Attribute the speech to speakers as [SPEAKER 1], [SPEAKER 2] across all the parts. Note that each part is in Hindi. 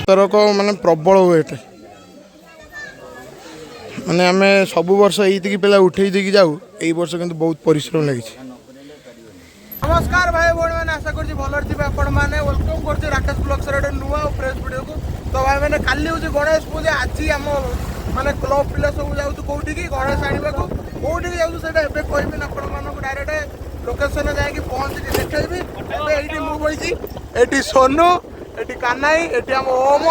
[SPEAKER 1] एथरक माने प्रबल वेट माने आम सब वर्ष ये पिला उठे देकी जाऊ यही वर्ष किंतु बहुत परिश्रम लगी। नमस्कार भाई भौणी मैंने आशा करी भल थे आपण मैंने वेलकम कर राकेश ब्लॉग्स नुआ फ्रेश वीडियो को। तो भाई मैंने काली हूँ गणेश पूजा आज आम माने क्लब पिला सब जाऊँ कौटी की गणेश आने को कौटी जाऊँ से कहबी आपण मानक डायरेक्ट लोकेशन जाकि पहुँच देखी ये मुझे ये सोनू ये कानाई ये आम ओम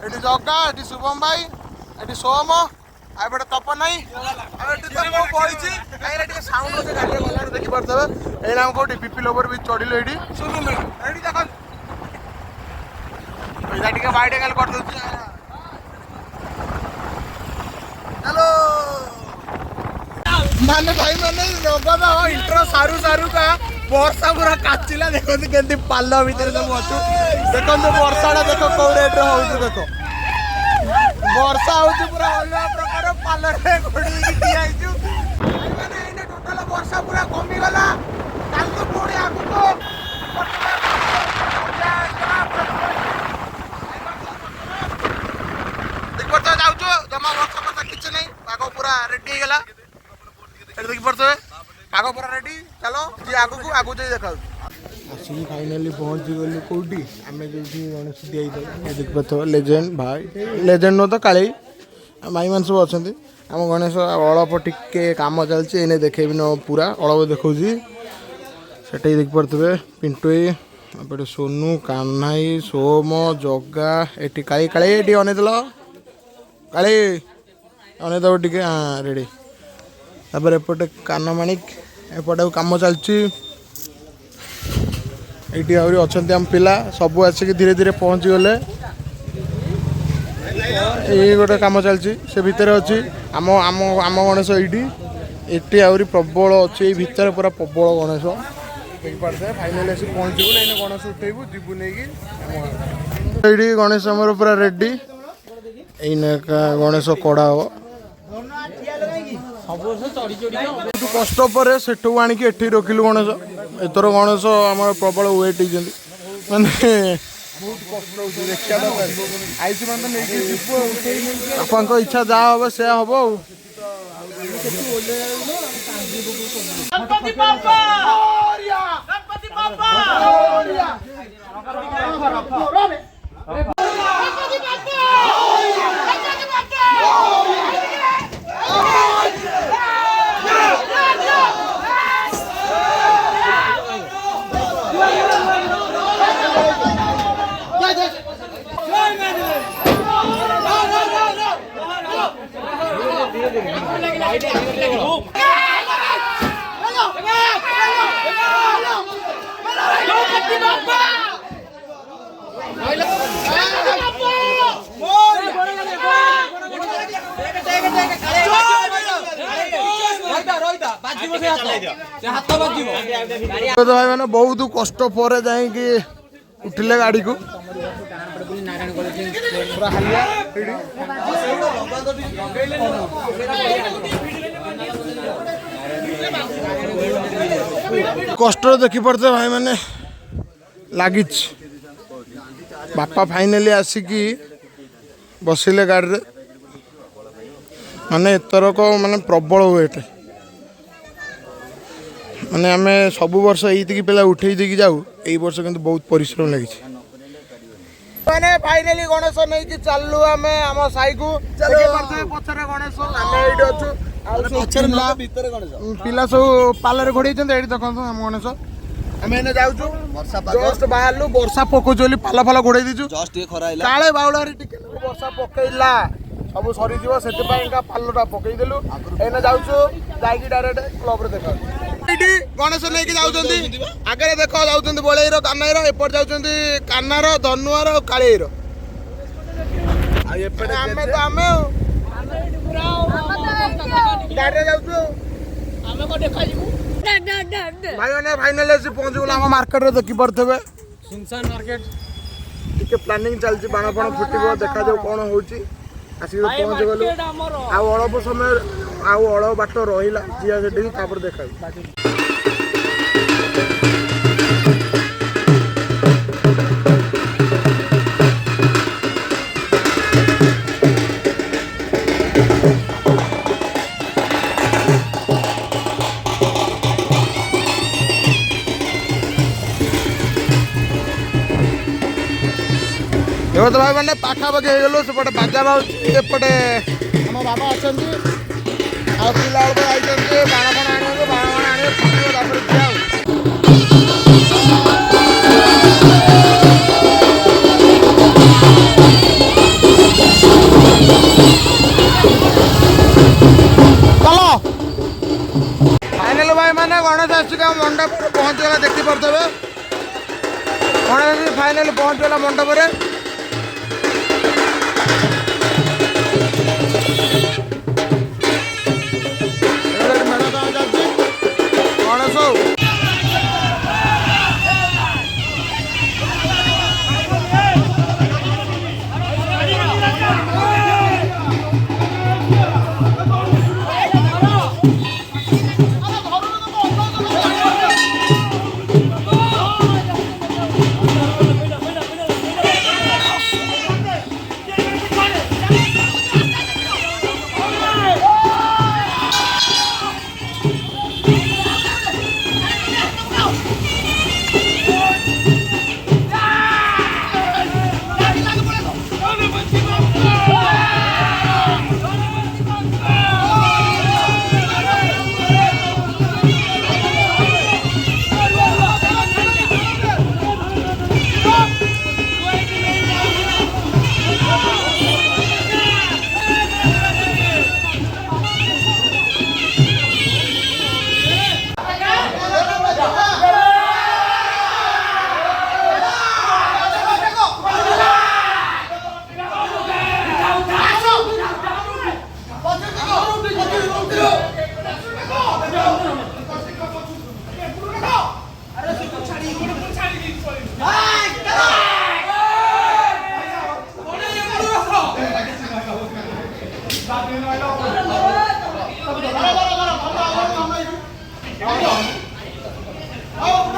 [SPEAKER 1] ये जगा ये शुभम भाई ये सोम आबे तप नाई बही साउंड अच्छे गाड़ी गला देखिपे एना कौटी पिपिल ओवर भी चढ़िल ये सुनु देख बाइट एंगल कर दूसरी हेलो माने भाई मैंने नगद इंट्रो सारू सारू का वर्षा पूरा काचिला देखो केमती पाल भितर सब अच्छु देखो वर्षा देख कौ रेट हो देख वर्षा हो पूरा अलग प्रकार पाल टोटाल वर्षा पूरा कमिगला कल तो पुणी आगको जाऊ जमा वर्षा फर्षा किसी नहीं पाग पूरा रेडी होगा देखी पड़े पाग पूरा रेडी चलो जी आगू आगू जाए देखा आसिक फाइनाली पहुँची गलु कौटी आम जो गणेश दिखाई देखी पार लेजेंड भाई लेजेंड नो तो काली भाई मान सब अच्छा आम गणेश अल्प टिके कम चलती एने देखेबी न पूरा अल्प देखा से देखी पारे पिंटू एपटे सोनू कान्हाई सोम जगा ये काली काली ये अनेदल काली अनेदब टे हाँ रेडी तापर एपटे कानमाणिक एपटे कम चलती ये अच्छा आम पिला सब आसिक धीरे धीरे पहुँची गले ये गोटे कम चलती से भितर अच्छी आम आम आम गणेश ये आहरी प्रबल अच्छे भितर पूरा प्रबल गणेश देखिए फाइनाली आसी पहुँची गले गणेश उठेबू जीवु नहीं कि गणेश आमर पूरा रेडी यही गणेश कड़ा हम बहुत कष्ट पर सेठू आणिक एठी रखिलु गणेश एथर गणेश आम प्रबल वेट माने बहुत कष्ट देखा आईसी मान आप इच्छा जहाँ हम से हम तो भाई मैंने बहुत कष्ट पर जाकि उठिले गाड़ी को कष्ट देखी पड़ते भाई मैंने लगी बापा फाइनाली आसिकी बसिले गाड़ी माने एथरक माने प्रबल वेट माने आम सब वर्ष ये पिला उठे देकी जाऊ यही वर्ष किंतु बहुत परिश्रम लगी मैंने फाइनाली गणेश नहीं कि चलू आम आम साई को पचर गणेश पिला सब पालर घोड़े देखो आम गणेश आम एने जाऊँ जस्ट बाहर वर्षा पकाउछ पाल फाल घोड़े दीचु काले बाउल वर्षा पकईला सब सरीज से पालटा पकईदेलु एने जाऊँ जाकि डायरेक्ट क्लब देखा गणेश नहीं कि जाऊँ आगे देख जाऊँ बलईर कानाईर एपट जाऊँ कानार धनुआर और कालीर भाई मैंने फाइनाली पहुँच गला मार्केट रे देखी पारे सुनसान मार्केट टे प्लानिंग चलती बाण फाण फुटब देखा जाऊ कौन होची आसिक पहुँच गलु अल्प समय अल्प बाट रहा जिया से देखा तो भाई मैंने पाखापाखि हो गलु सेपटे बाजा बाजू एपटे आम बाबा अच्छा आ पिला आई बाण फाण आने बाण फाण आने फुटो दिया फाइनाल भाई मैंने गणेश आसिक मंडप पहुंचीगला देखिपे गणेश फाइनाल पहुंचीगला मंडप गणेश Oh!